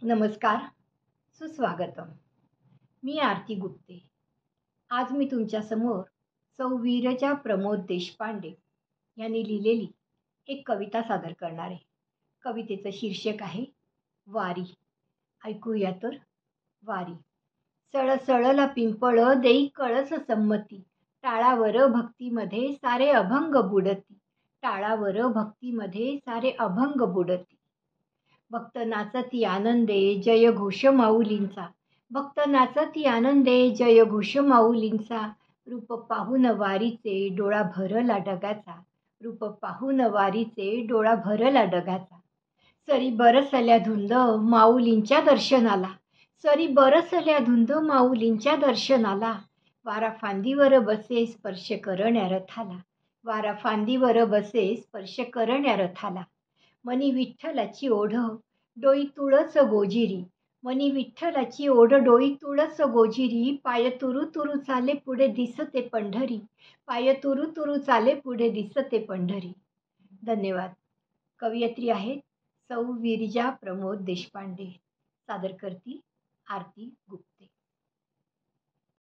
नमस्कार, सुस्वागतम. मी आरती गुप्ते. आज मी तुमच्यासमोर सौ वीरजा प्रमोद देशपांडे यांनी लिहिलेली एक कविता सादर करणार आहे. कवितेचं शीर्षक आहे वारी. ऐकूया तर. वारी. सळसळला पिंपळ देई कळस संमती, टाळावर भक्तीमध्ये सारे अभंग बुडती, टाळावर भक्तीमध्ये सारे अभंग बुडती. भक्त नाचती आनंदे जय घोष माऊलींचा, भक्त नाचती आनंदे जय घोष माऊलींचा, रूप पाहून वारीचे डोळा भरला ढगाचा, रूप पाहून वारीचे डोळा भरला ढगाचा. सरी बरसल्या धुंद माऊलींच्या दर्शनाला, सरी बरसल्या धुंद माऊलींच्या दर्शनाला, वारा फांदीवर बसे स्पर्श करण्या रथाला, वारा फांदीवर बसे स्पर्श करण्या रथाला. मनी विठ्ठलाची ओढ डोई तुळस गोजिरी, मनी विठ्ठलाची ओढ डोई तुळस गोजिरी, पाय तुरु तुरु चाले पुढे दिसते पंढरी, पाय तुरु तुरु चाले पुढे दिसते पंढरी. धन्यवाद. कवयित्री आहेत सौ वीरजा प्रमोद देशपांडे. सादर करती आरती गुप्ते.